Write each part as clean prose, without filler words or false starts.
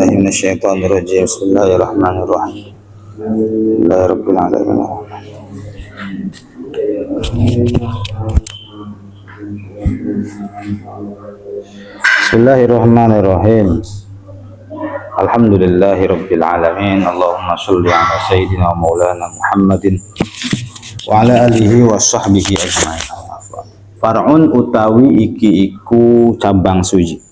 billahi minasyaitonir rajim. Bismillahirrahmanirrahim. Alhamdulillahirabbil alamin. Bismillahirrahmanirrahim. Alhamdulillahirabbil alamin. Allahumma shalli ala sayyidina wa maulana Muhammadin wa ala alihi wa sahbihi ajmain. Far'un utawi iki iku cabang suci.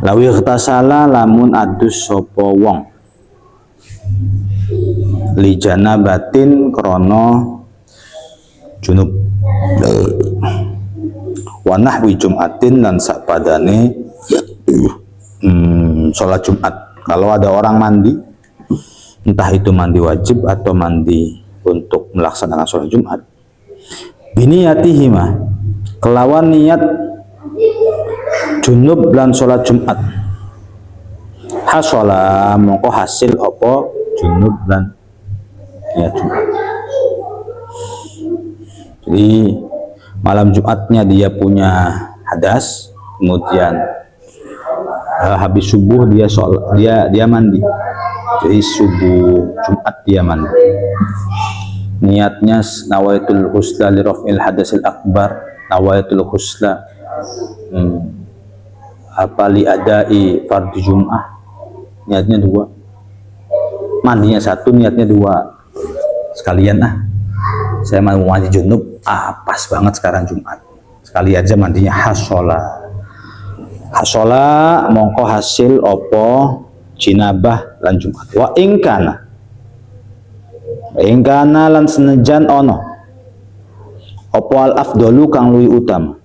Lawi ightasala lamun adus sapa wong li janabatin krana junub wa nahwi jum'atin lan sakpadane sholat Jumat. Kalau ada orang mandi, entah itu mandi wajib atau mandi untuk melaksanakan sholat Jumat, biniyatihima kelawan niat junub lan sholat Jumat, hasola mongko hasil apa junub lan niat Jumat. Jadi malam Jumatnya dia punya hadas, kemudian habis subuh dia mandi. Jadi subuh Jumat dia mandi. Niatnya nawaitul husla li raf'il hadasil akbar, nawaitul husla li adai fardhu Jum'ah. Niatnya dua. Mandinya satu, niatnya dua. Sekalian saya mau mandi junub, pas banget sekarang Jumat. Sekali aja mandinya hasola mongko hasil opo jinabah lan Jumat. Wa ingkana lan senejan ono opo al afdalu kang luwih utama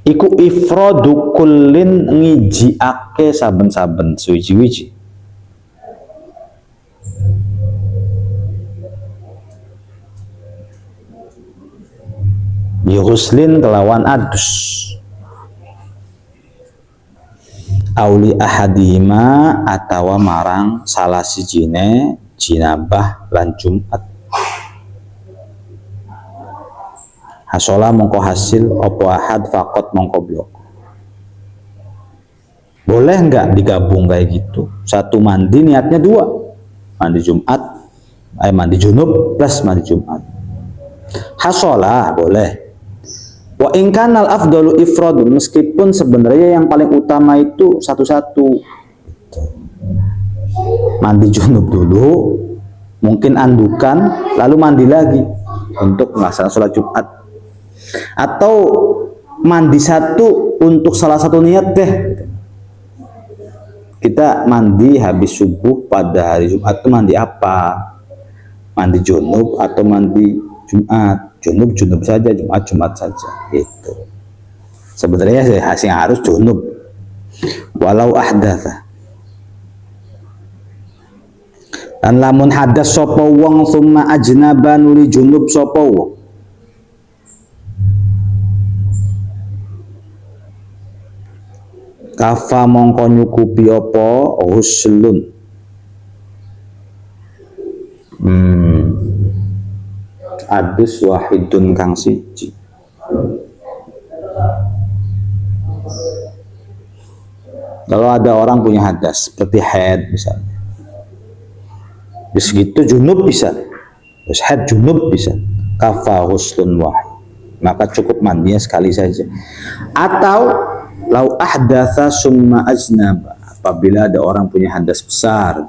iku ifradu kullin ngijiake saben-saben suwiji-wiji. Yuhuslin kelawan adus auli ahadima atawa marang salah sijine jinabah lan Jumat. Hasola mongko hasil opo ahad fakot mongko blok. Boleh nggak digabung kayak gitu? Satu mandi niatnya dua, mandi Jumat, mandi junub plus mandi Jumat. Hasola boleh. Wa ingkanal afdalu ifradu, meskipun sebenarnya yang paling utama itu satu-satu. Mandi junub dulu, mungkin andukan, lalu mandi lagi untuk melaksanakan sholat Jumat. Atau mandi satu untuk salah satu niat deh. Kita mandi habis subuh pada hari Jumat itu mandi apa? Mandi junub atau mandi Jumat? Junub saja, Jumat saja. Itu sebenarnya yang harus junub walau ahdatha. Dan lamun hadas sapa wong summa ajnaba nuli junub sapa wong, kafa mongko nyukupi apa huslun adus wahidun kang siji. Kalau ada orang punya hadas seperti haid misalnya, segitu junub bisa, terus haid junub bisa, kafa huslun wahid, maka cukup mandinya sekali saja. Atau lau ahdatsa summa ajnaba, apabila ada orang punya hadas besar,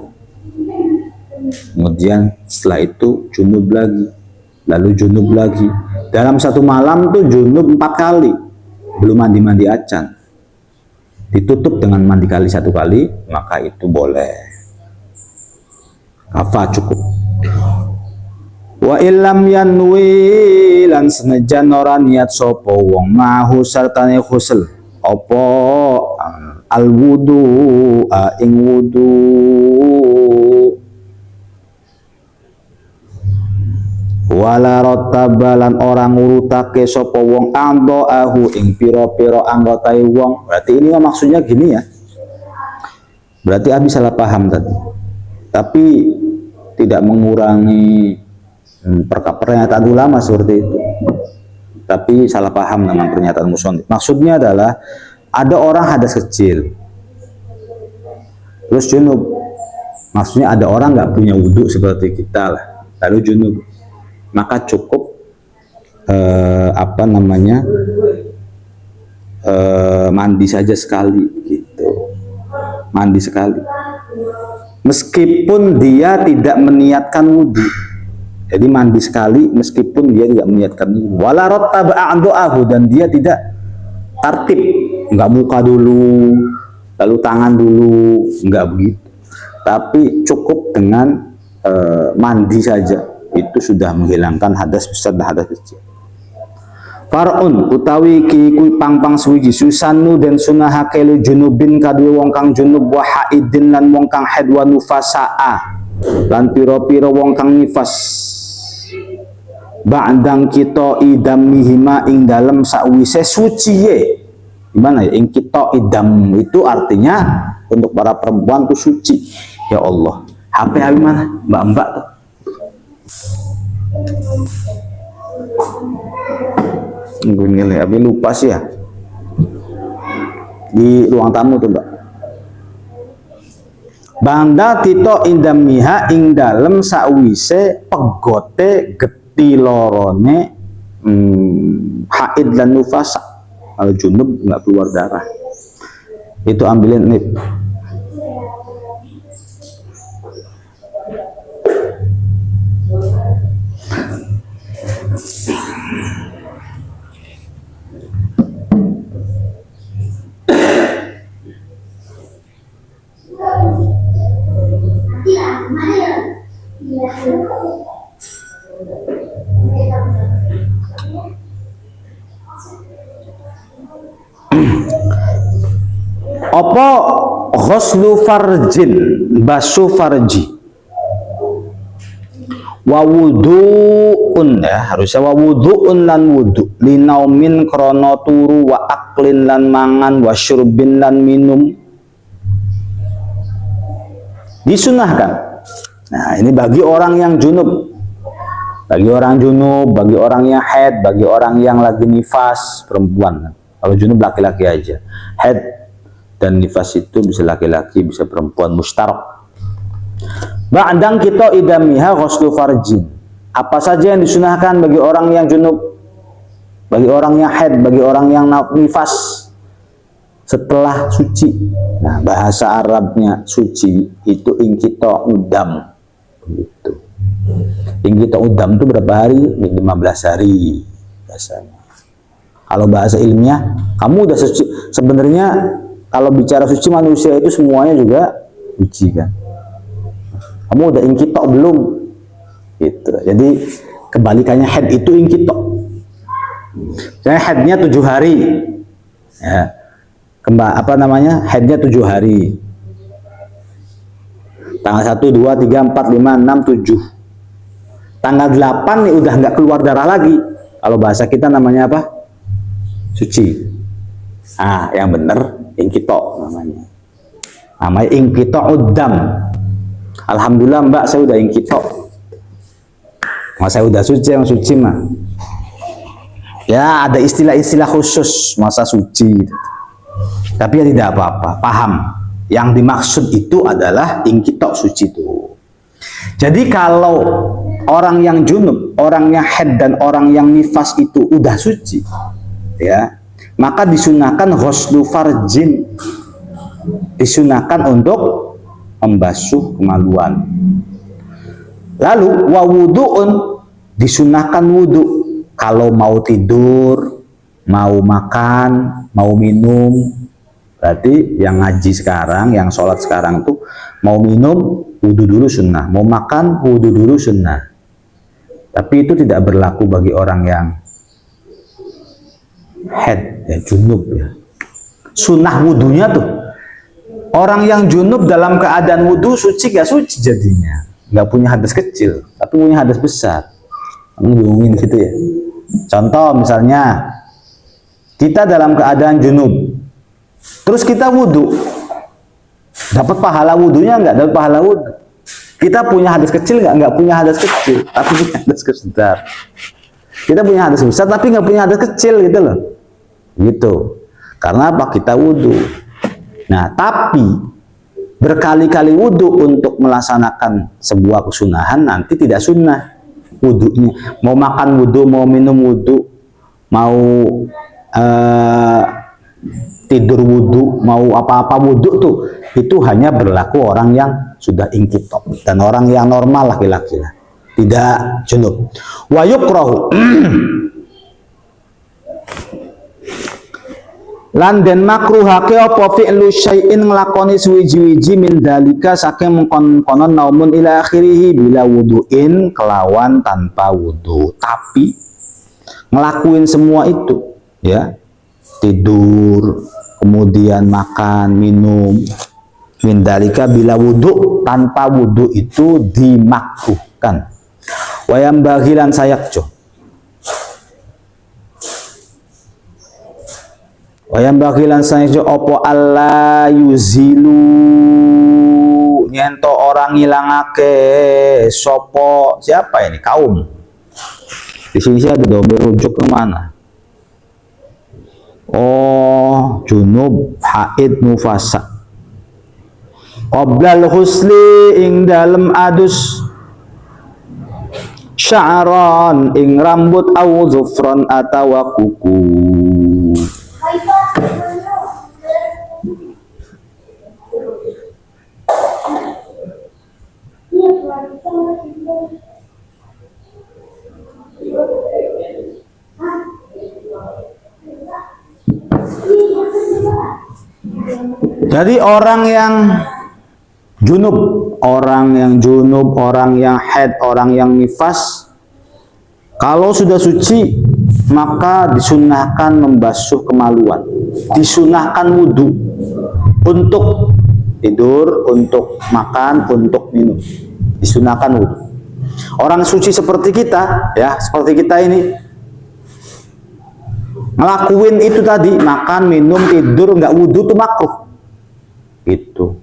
kemudian setelah itu junub lagi, lalu junub lagi. Dalam satu malam tuh junub 4 kali, belum mandi acan, ditutup dengan mandi kali 1 kali, maka itu boleh. Kafa cukup. Wa illam yanwi lan senajan ora niat sapa wong mahu sartane husl apa al wudu ing wudu wala rotabalan orang ngurutake sapa wong andoahu ing pira-pira anggotae wong. Berarti ini maksudnya gini ya. Berarti Abi salah paham tadi. Tapi tidak mengurangi pernyataan ulama seperti itu. tapi salah paham dengan pernyataan musannif. Maksudnya adalah ada orang hadas kecil, terus junub. Maksudnya ada orang nggak punya wudhu seperti kita lah, lalu junub, maka cukup mandi saja sekali, gitu. Mandi sekali, meskipun dia tidak meniatkan wudhu. Jadi mandi sekali meskipun dia tidak meniatkan wudhu. Wala rattaba a'dha'ahu, dan dia tidak tertib, nggak muka dulu, lalu tangan dulu, nggak begitu. Tapi cukup dengan mandi saja, itu sudah menghilangkan hadas besar dan hadas kecil. Far'un utawi ki kuwi pang-pang suwiji susanu dan sunahake lu junubin kadue wong kang junub wa haidin lan wong kang haid wa nufasaa lan pira-pira wong kang nifas ba'dang kita idamihima ing dalem sakwise suciye. Gimana ya, ing kita idam itu artinya untuk para perempuan itu suci. Ya Allah, HP mana mbak-mbak tuh? Gue tapi lupa sih ya, di ruang tamu tuh mbak. Banda tito indamiha ing dalem sakwise pegote geti lorone haid lan nufasa. Kalau junub nggak keluar darah, itu ambilin nih. Apa ghuslu farjin, basuh farji, wa wudu'un, ya harusnya wa wudu'un lan wudu, linaumin krono turu, wa aklin lan mangan, wa syurbin lan minum, disunahkan. Nah ini bagi orang yang junub, bagi orang junub, bagi orang yang haid, bagi orang yang lagi nifas perempuan. Kalau junub laki-laki aja, haid dan nifas itu bisa laki-laki, bisa perempuan, mustarok. Ba'dang kita idamiha ghuslu farjin. Apa saja yang disunahkan bagi orang yang junub, bagi orang yang haid, bagi orang yang nifas setelah suci. Nah, bahasa Arabnya suci itu ingkita udam. Begitu. Ingkita udam itu berapa hari? 15 hari biasanya. Kalau bahasa ilmiah, kamu udah suci. Sebenarnya kalau bicara suci manusia itu semuanya juga suci kan. Kamu udah ingkitok belum? Gitu. Jadi kebalikannya haid itu ingkitok. Jadi haidnya 7 hari. Ya. Haidnya 7 hari. Tanggal 1, 2, 3, 4, 5, 6, 7. Tanggal 8 nih udah nggak keluar darah lagi. Kalau bahasa kita namanya apa? Suci. Ah, yang benar ingkito namanya. Namanya ingkito udam. Alhamdulillah mbak, saya udah ingkito. Masa saya udah suci, yang suci mah. Ya ada istilah-istilah khusus masa suci. Tapi ya tidak apa-apa, paham. Yang dimaksud itu adalah ingkito suci itu. Jadi kalau orang yang junub, orang yang haid dan orang yang nifas itu udah suci, ya, maka disunahkan ghuslu farjin, disunahkan untuk membasuh kemaluan. Lalu wa wudu'un, disunahkan wudu kalau mau tidur, mau makan, mau minum. Berarti yang ngaji sekarang, yang sholat sekarang tuh mau minum wudu dulu sunnah, mau makan wudu dulu sunnah. Tapi itu tidak berlaku bagi orang yang haid, ya, junub ya. Sunnah wudunya tuh, orang yang junub dalam keadaan wudu suci gak suci jadinya, nggak punya hadas kecil, tapi punya hadas besar. Ngomongin gitu ya. Contoh misalnya kita dalam keadaan junub, terus kita wudu, dapat pahala wudunya nggak? Dapat pahala wudu. Kita punya hadas kecil nggak? Nggak punya hadas kecil, tapi punya hadas besar. Kita punya hadas besar tapi nggak punya hadas kecil gitu loh. Gitu. Karena apa? Kita wudhu. Nah, tapi berkali-kali wudhu untuk melaksanakan sebuah kesunahan nanti tidak sunnah wudhunya. Mau makan wudhu, mau minum wudhu, mau tidur wudhu, mau apa-apa wudhu tuh, itu hanya berlaku orang yang sudah ingkitop dan orang yang normal laki-laki lah, tidak junub. Wa yukrahu lan den makruhake apa fi'lu syai'in nglakoni suwiji-wiji min dalika saking mengkon-konon naumun ila akhirih bila wudu'in kelawan tanpa wudu. Tapi ngelakuin semua itu ya, tidur, kemudian makan, minum, min dalika bila wudu, tanpa wudu itu dimakruhkan. Wayam bagilan sayakjo. Wayam bagilan sayakjo opo alla yuzilu nyento orang ngilangake sopo siapa ini kaum. Di sini ada domir rujuk ke mana? Oh, junub, haid, nufasa. Qoblal husli ing dalem adus sya'ran ing rambut au zufran atawa kuku. Jadi orang yang junub, orang yang haid, orang yang nifas, kalau sudah suci maka disunahkan membasuh kemaluan, disunahkan wudhu untuk tidur, untuk makan, untuk minum, disunahkan wudhu. Orang suci seperti kita, ya seperti kita ini, ngelakuin itu tadi, makan, minum, tidur, nggak wudhu itu makruh. Itu.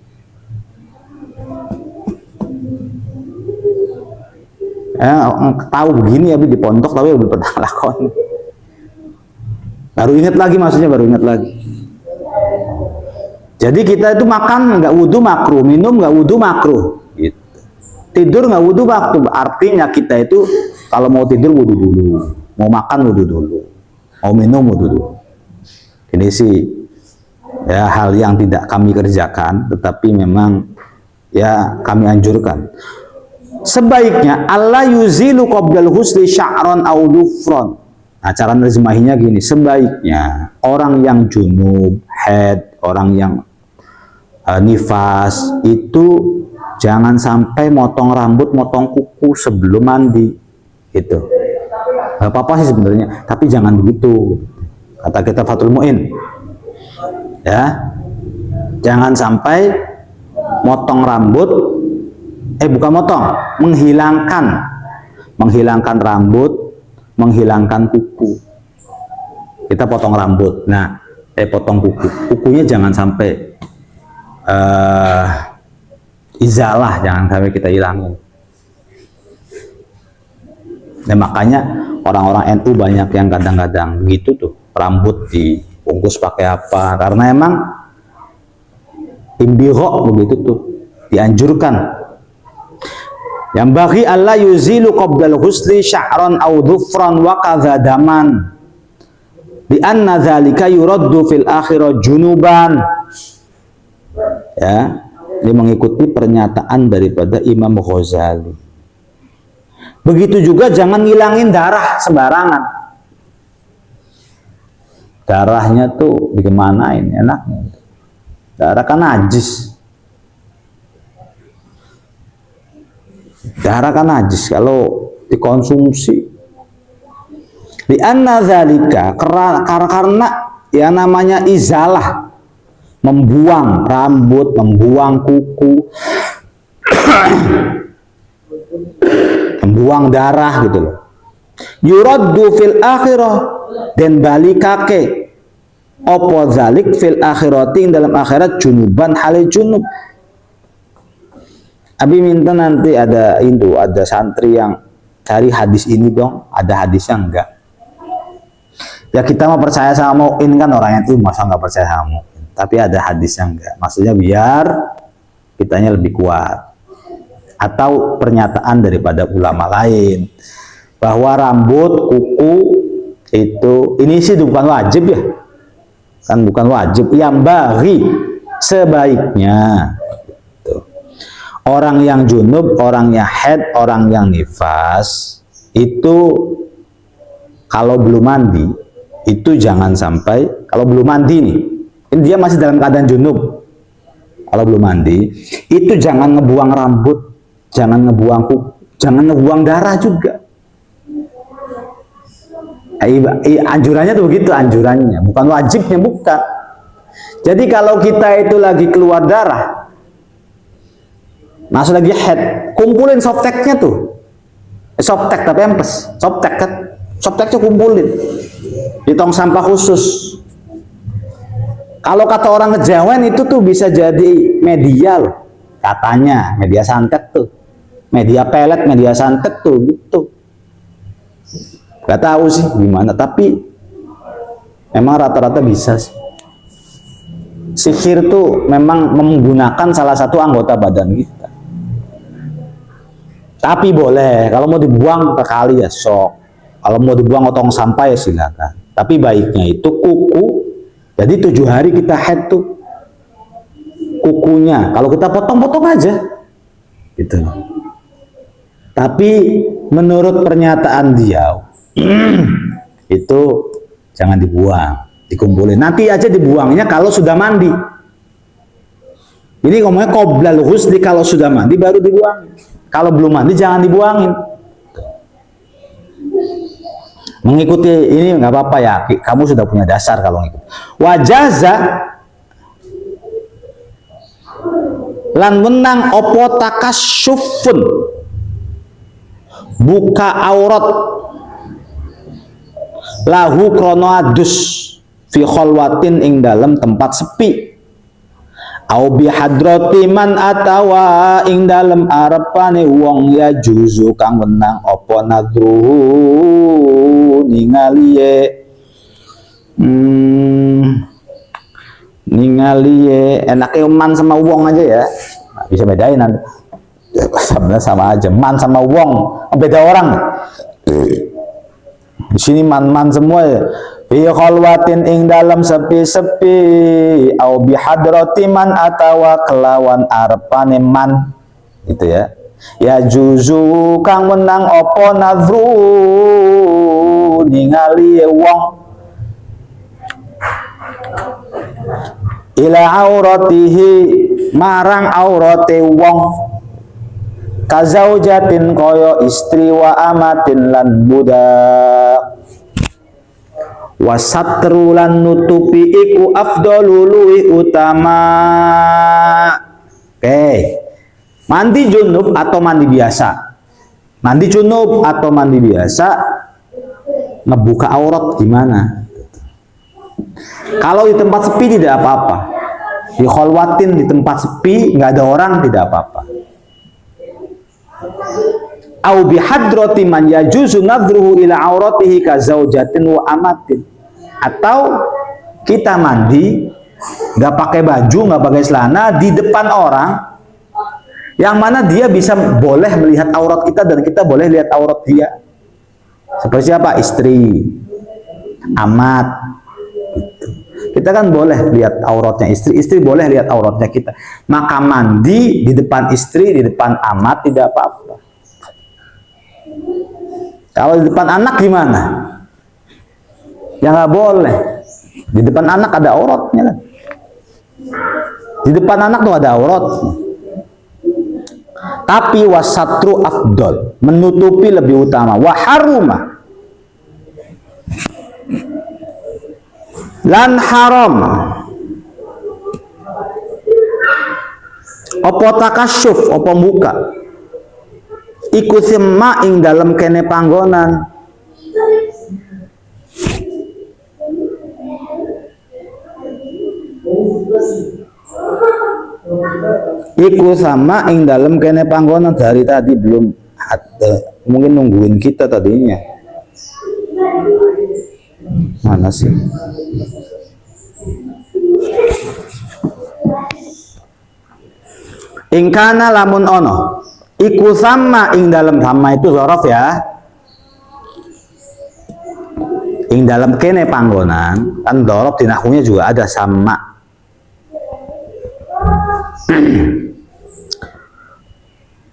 Tahu begini ya di pondok tapi belum pernah lakon. Baru ingat lagi, maksudnya baru ingat lagi. Jadi kita itu makan nggak wudhu makruh, minum nggak wudhu makruh, gitu. Tidur nggak wudhu makruh. Artinya kita itu kalau mau tidur wudhu dulu, mau makan wudhu dulu, mau minum wudhu dulu. Ini sih ya hal yang tidak kami kerjakan, tetapi memang ya kami anjurkan. Sebaiknya Allah yuzilu qoblal husli sya'ron au dhufron. Nah, cara nerjemahinya gini, sebaiknya orang yang junub, haid, orang yang nifas itu jangan sampai motong rambut, motong kuku sebelum mandi. Itu nggak apa-apa sih sebenarnya, tapi jangan begitu. Kata kita Fathul Mu'in, ya, jangan sampai motong rambut, bukan motong, menghilangkan rambut, menghilangkan kuku. Kita potong rambut, nah, potong kukunya jangan sampai izalah, jangan sampai kita hilangin. Dan makanya orang-orang NU banyak yang kadang-kadang begitu tuh, rambut dibungkus pakai apa, karena emang imbiro begitu tuh, dianjurkan. Yang bagi Allah yuzilu qoblal husli sya'ran au dhufran wa kadza daman bi anna dzalika yuraddu fil akhirah junuban. Ya, ini mengikuti pernyataan daripada Imam Ghazali. Begitu juga jangan ngilangin darah sembarangan. Darahnya tuh digimanain enaknya. Darah kan najis. Darah kan najis kalau dikonsumsi. Di anna dzalika, karena ya namanya izalah, membuang rambut, membuang kuku, membuang darah gitu loh. Yuraddu fil akhirah, dan balikake opo zalik fil akhirati, dalam akhirat junuban halil junub. Abi minta nanti ada santri yang cari hadis ini dong, ada hadisnya enggak? Ya kita mau percaya sama Mu'in kan, orang itu masa nggak percaya sama Mu'in, tapi ada hadisnya enggak? Maksudnya biar kitanya lebih kuat. Atau pernyataan daripada ulama lain bahwa rambut, kuku itu, ini sih bukan wajib ya, kan bukan wajib, yang bagi sebaiknya gitu. Orang yang junub, orang yang haid, orang yang nifas itu kalau belum mandi itu jangan sampai, kalau belum mandi nih, ini dia masih dalam keadaan junub, kalau belum mandi itu jangan ngebuang rambut, jangan ngebuang kuku, jangan ngebuang darah juga. Anjurannya tuh begitu, anjurannya, bukan wajibnya, bukan. Jadi kalau kita itu lagi keluar darah, masuk lagi head, kumpulin softteknya tuh, softtek tapi empes, softtek kan, softteknya kumpulin di tong sampah khusus. Kalau kata orang Kejawen itu tuh bisa jadi media loh, katanya media santet tuh, media pelet, media santet tuh gitu. Gak tahu sih gimana, tapi memang rata-rata bisa sih. Sihir tuh memang menggunakan salah satu anggota badan kita. Tapi boleh, kalau mau dibuang ke kali ya sok. Kalau mau dibuang ke tong sampah ya silakan. Tapi baiknya itu kuku. Jadi 7 hari kita head tuh kukunya. Kalau kita potong-potong aja, gitu. Tapi menurut pernyataan dia, itu jangan dibuang, dikumpulin. Nanti aja dibuangnya kalau sudah mandi. Ini ngomongnya qoblal ghusli, kalau sudah mandi baru dibuang. Kalau belum mandi jangan dibuangin. Mengikuti ini nggak apa-apa ya, kamu sudah punya dasar kalau ngikut. Wajaza lan menang opo takasyufun, buka aurat lahu krono adus fi kholwatin ing dalam tempat sepi, au bi hadrati man atawa ing dalam arepane wong ya juzu kang menang apa nadruhu ningaliye ningaliye enake man sama wong aja ya, nah, bisa bedain nanti sebenarnya sama aja, man sama wong beda orang. Di sini man-man semua ya. Fi khalwatin ing dalam sepi-sepi, au bi hadrati man atawa kelawan arepane man, gitu ya. Ya juzu kang menang apa nadru ningali wong ila auratihi marang aurate wong, kazaujatin koyo istri wa amatin lan budak, wasatru lan nutupi iku afdalu luwih utama. Oke. Mandi junub atau mandi biasa? Mandi junub atau mandi biasa, ngebuka aurat gimana? Kalau di tempat sepi tidak apa-apa. Di kholwatin, di tempat sepi nggak ada orang tidak apa-apa. Au bihadrati man yajuzu nadruhu ila auratihi ka zaujatin wa amatin. Atau kita mandi nggak pakai baju, nggak pakai celana di depan orang yang mana dia bisa boleh melihat aurat kita dan kita boleh lihat aurat dia. Seperti siapa? Istri, amat gitu. Kita kan boleh lihat auratnya istri, istri boleh lihat auratnya kita. Maka mandi di depan istri, di depan amat tidak apa-apa. Kalau di depan anak gimana? Ya nggak boleh. Di depan anak ada auratnya kan. Di depan anak tuh ada aurat. Tapi wasatru afdol, menutupi lebih utama. Waharuma lan haram opo takasyuf, opo muka iku simma ing dalam kene panggonan iku sama ing dalam kene panggonan. Dari tadi belum mungkin nungguin kita tadinya. Mana sih? Ingkana lamun ono iku sama ing dalam sama itu zorof ya. Ing dalam kene panggonan kan dorof di nahwunya juga ada sama.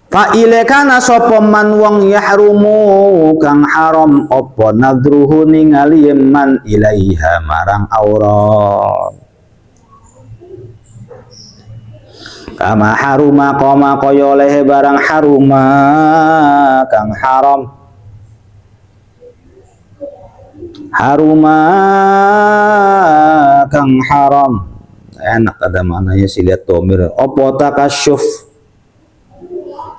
Fa ilekana sapa man wong yahrumu kang haram apa nadruhu ningali man ilaiha marang aurat. Kama haruma koma kaya oleh barang haruma kang haram. Haruma kang haram. Enak ada maknanya sih, lihat domir. Apa takasyuf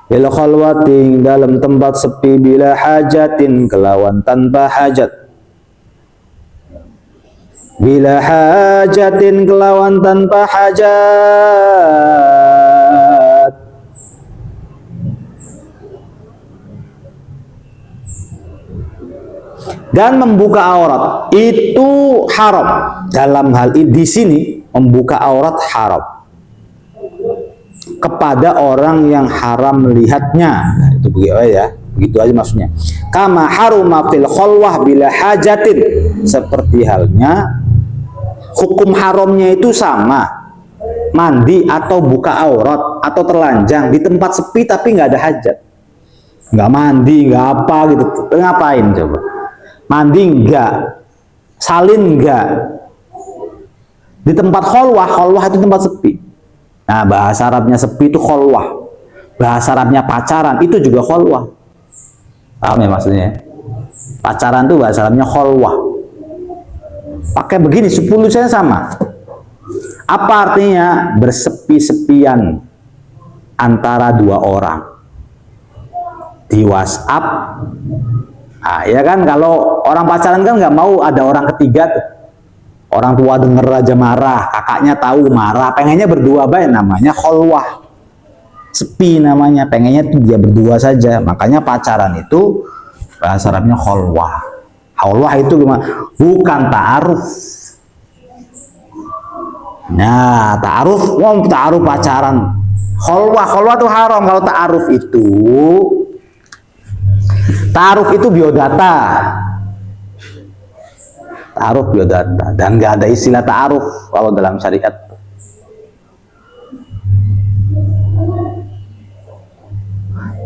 bil khalwatin dalam tempat sepi bila hajatin kelawan tanpa hajat. Bila hajatin kelawan tanpa hajat. Dan membuka aurat itu haram. Dalam hal ini di sini membuka aurat haram kepada orang yang haram melihatnya. Nah, itu begitu ya. Begitu aja maksudnya. Kama haruma fil khalwah bila hajatin, seperti halnya hukum haramnya itu sama mandi atau buka aurat atau telanjang di tempat sepi tapi nggak ada hajat, nggak mandi nggak apa gitu, ngapain coba? Mandi nggak, salin nggak, di tempat khalwah. Khalwah itu tempat sepi. Nah, bahasa Arabnya sepi itu khalwah, bahasa Arabnya pacaran itu juga khalwah. Paham ya maksudnya? Pacaran itu bahasa Arabnya khalwah. Pakai begini 10 saya sama. Apa artinya? Bersepi-sepian antara dua orang di WhatsApp. Nah, ya kan, kalau orang pacaran kan nggak mau ada orang ketiga tuh. Orang tua denger aja marah, kakaknya tahu marah, pengennya berdua baik, namanya khalwah. Sepi namanya, pengennya tuh dia berdua saja. Makanya pacaran itu bahasa Arabnya khalwah. Khalwah itu gimana? Bukan ta'aruf. Nah, ta'aruf, ta'aruf pacaran. Khalwah itu haram. Kalau ta'aruf itu biodata. Ta'aruf biodata, dan nggak ada istilah ta'aruf kalau dalam syariat.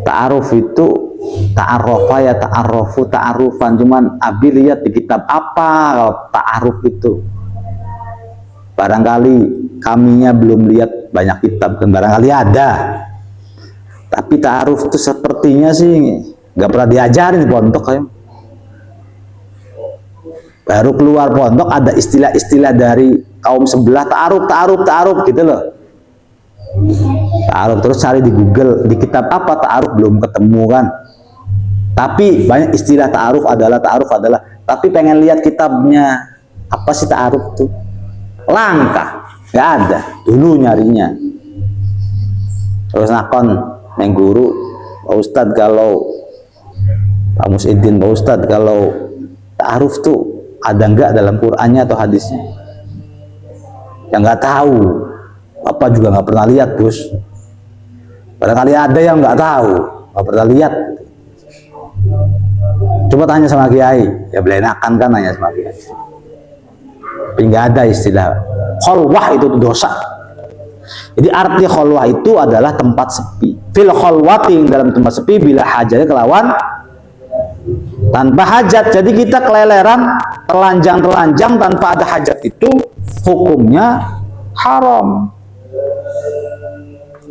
Ta'aruf itu ta'arrofa ya ta'arrofu ta'arufan, cuman Abi lihat di kitab apa kalau ta'aruf itu. Barangkali kaminya belum lihat banyak kitab, dan barangkali ada. Tapi ta'aruf itu sepertinya sih nggak pernah diajarin di pondok kayak. Baru keluar pondok ada istilah-istilah dari kaum sebelah, ta'aruf gitu loh. Ta'aruf, terus cari di Google, di kitab apa ta'aruf, belum ketemu kan. Tapi banyak istilah ta'aruf adalah, tapi pengen lihat kitabnya apa sih ta'aruf tuh, langka, nggak ada dulu nyarinya. Terus nakon neng guru, Pak Ustadz, kalau Pak Musidin, Pak Ustadz, kalau ta'aruf tuh ada nggak dalam Qur'annya atau hadisnya? Yang nggak tahu, apa juga nggak pernah lihat, Bos. Barangkali ada yang nggak tahu, nggak pernah lihat. Coba tanya sama kiai, ya belenakan kan nanya sama kiai. Tapi nggak ada istilah khalwah itu dosa. Jadi arti khalwah itu adalah tempat sepi. Fil khalwati, dalam tempat sepi, bila hajatnya kelawan tanpa hajat. Jadi kita keleleran, telanjang tanpa ada hajat, itu hukumnya haram.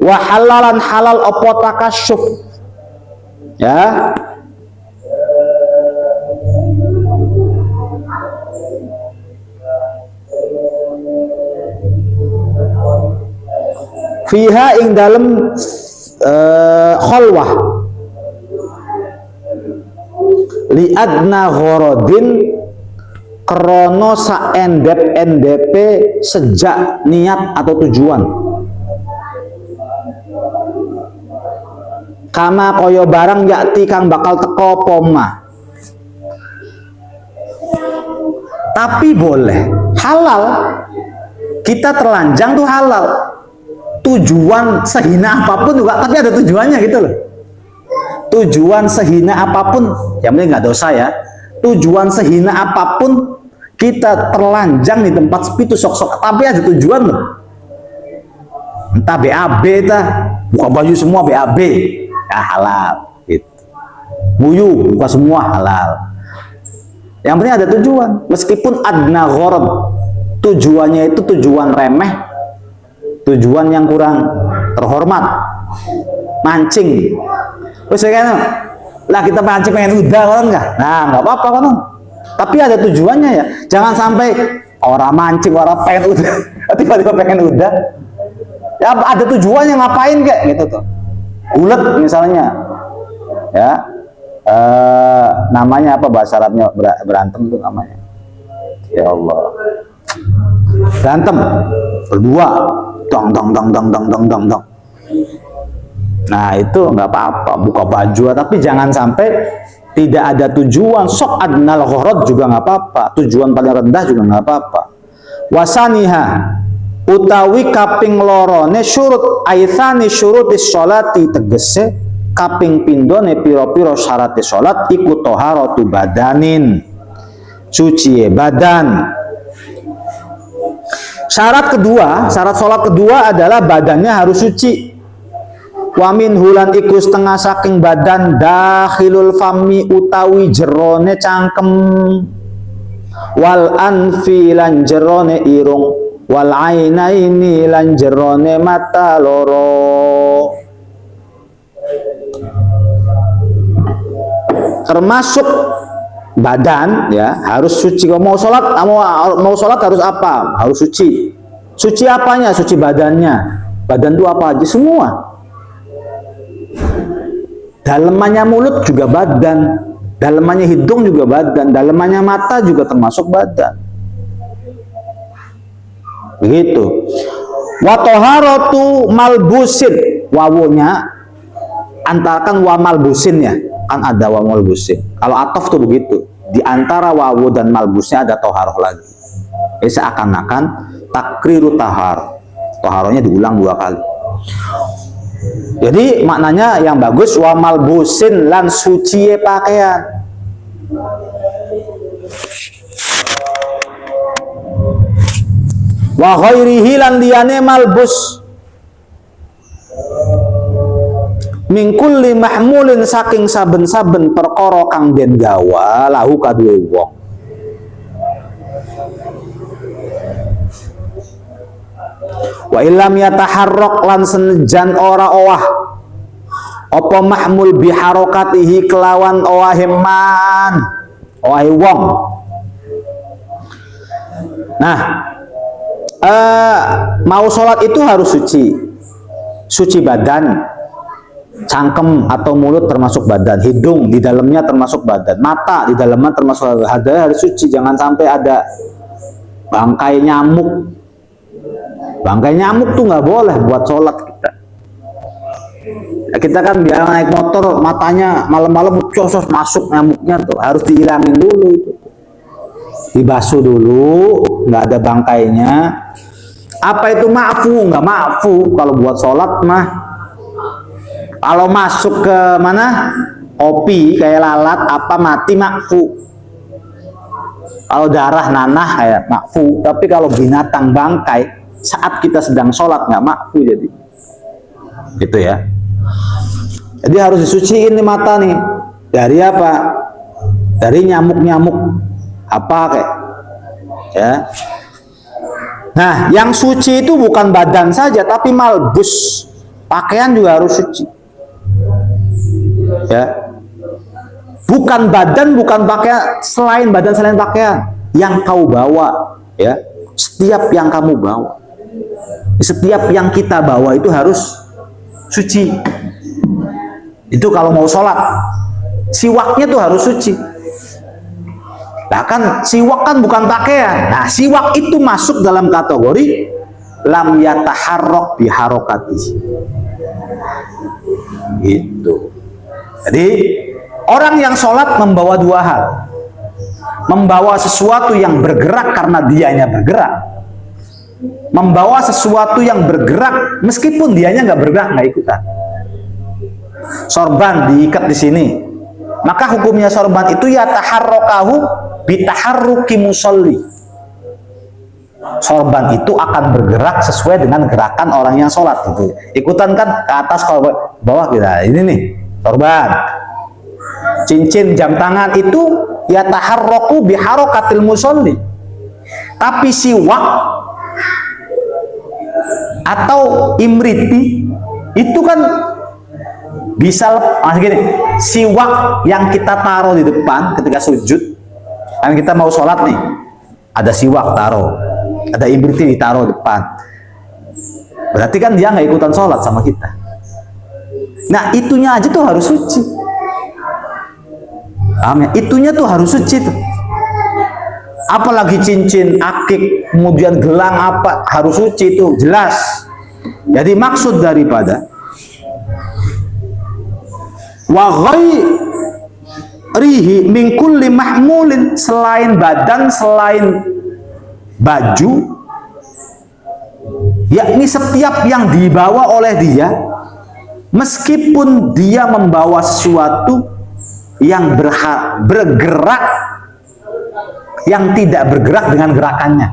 Wa halalan halal opo takasyuf, ya. Fiha ing dalem khalwah li adna ghorodin, krono saendep-endep sejak niat atau tujuan. kama kaya barang yakti kang bakal teko poma. Tapi boleh halal, kita terlanjang tuh halal, tujuan sehina apapun juga, tapi ada tujuannya gitu loh. Tujuan sehina apapun, yang penting nggak dosa ya. Tujuan sehina apapun kita terlanjang di tempat sepi itu sok-sok, tapi ada tujuan loh. Entah BAB, entah buka baju semua BAB, ya halal. Gitu. Buyu buka semua halal. Yang penting ada tujuan, meskipun adna gharad, tujuannya itu tujuan remeh, tujuan yang kurang terhormat, mancing. Terus kan, lah kita mancing pengen udah kan nggak? Nah nggak apa-apa kan? Tapi ada tujuannya ya, jangan sampai orang mancing orang pengen udah, tiba-tiba pengen udah. Ya ada tujuannya ngapain kayak gitu tuh. Ulet misalnya, ya. Namanya apa bahasa Arabnya berantem tuh namanya, ya Allah, berantem berdua, dong. Nah itu nggak apa-apa, buka baju, tapi jangan sampai tidak ada tujuan. Sok adnal gharad juga nggak apa-apa, tujuan paling rendah juga nggak apa-apa. Wasaniha utawi kaping lorone syurut aitsani syurutis sholati tegese kaping pindone piro-piro syarat sholat iku toharatu badanin, suci badan. Syarat kedua, syarat sholat kedua adalah badannya harus suci. Wamin hulan iku setengah saking badan dakhilul fami utawi jerone cangkem, wal anfi lan jerone irung, wal ainaini lan jerone mata loro. Termasuk badan ya harus suci. Kalau mau sholat harus apa? Harus suci. Suci apanya? Suci badannya. Badan itu apa aja? Semua. Dalemannya mulut juga badan, dalemannya hidung juga badan, dalemannya mata juga termasuk badan. Begitu. Wa taharatu malbusin, wawunya antarkan wa malbusin ya. Kan ada wa malbusin. Kalau atof tuh begitu. Di antara wawu dan malbusnya ada toharoh lagi. Seakan-akan takriru tahar. Toharohnya diulang 2 kali. Jadi maknanya yang bagus wa malbusin lan suci pakaian. Wa ghairihi lan liyane malbus. Mingkulli mahmulin saking saben-saben perkara kang den gawa lahu kaduwe wong. Wa illam yataharrak lan senajan ora owah apa mahmul biharokatihi kelawan owaheman owahe wong. Nah, mau sholat itu harus suci, suci badan. Cangkem atau mulut termasuk badan, hidung di dalamnya termasuk badan, mata di dalamnya termasuk badan, harus suci. Jangan sampai ada bangkai nyamuk. Bangkai nyamuk tuh nggak boleh buat sholat kita. Kita kan biar naik motor matanya malam-malam cosos masuk nyamuknya tuh harus dihilangin dulu itu, dibasuh dulu, nggak ada bangkainya. Apa itu ma'fu? Nggak ma'fu kalau buat sholat mah. Kalau masuk ke mana? Kopi kayak lalat apa mati makfu. Kalau darah nanah kayak makfu. Tapi kalau binatang bangkai saat kita sedang sholat nggak makfu jadi. Gitu ya. Jadi harus disuciin nih mata nih. Dari apa? Dari nyamuk-nyamuk apa kayak. Ya. Nah, yang suci itu bukan badan saja tapi malbus. Pakaian juga harus suci. Ya, bukan badan, bukan pakaian, selain badan, selain pakaian yang kau bawa, ya, setiap yang kamu bawa, setiap yang kita bawa itu harus suci. Itu kalau mau sholat, siwaknya tuh harus suci. Nah kan siwak kan bukan pakaian. Nah siwak itu masuk dalam kategori lam yataharrak biharokatihi. Gitu. Jadi orang yang sholat membawa dua hal. Membawa sesuatu yang bergerak karena dianya bergerak. Membawa sesuatu yang bergerak meskipun dianya nggak bergerak, nggak ikutan. Sorban diikat di sini, maka hukumnya sorban itu ya taharrokahu bitaharruki musolli. Sorban itu akan bergerak sesuai dengan gerakan orang yang sholat gitu. Ikutan kan ke atas ke bawah kita. Ini nih sorban. Cincin jam tangan itu ya taharroku biharokatil musolli. Tapi siwak atau imriti itu kan bisa gini, siwak yang kita taruh di depan ketika sujud, kan kita mau sholat nih, ada siwak taruh, ada imriti ditaruh depan, berarti kan dia nggak ikutan sholat sama kita. Nah itunya aja tuh harus suci, paham ya? Itunya tuh harus suci tuh. Apalagi cincin, akik, kemudian gelang apa harus suci itu jelas. Jadi maksud daripada wa ghairihi min kulli mahmulin, selain badan, selain baju, yakni setiap yang dibawa oleh dia, meskipun dia membawa sesuatu yang bergerak, yang tidak bergerak dengan gerakannya.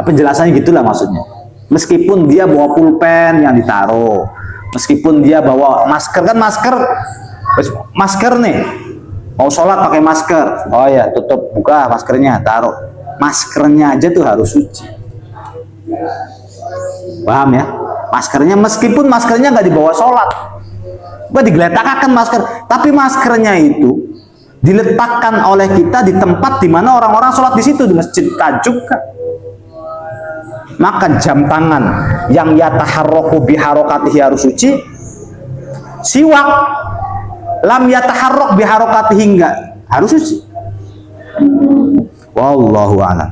Penjelasannya gitulah maksudnya. Meskipun dia bawa pulpen yang ditaruh, meskipun dia bawa masker, kan masker nih, mau sholat pakai masker, oh ya tutup, buka maskernya, taruh, maskernya aja tuh harus suci, paham ya? Maskernya, meskipun maskernya nggak dibawa sholat, nggak digeletakkan masker, tapi maskernya itu diletakkan oleh kita di tempat di mana orang-orang sholat di situ, di masjid tajuk kan. Maka jam tangan yang yataharroku biharokatihi harus suci. Siwak lam yataharrok biharokatihi enggak harus suci. Wallahu a'lam.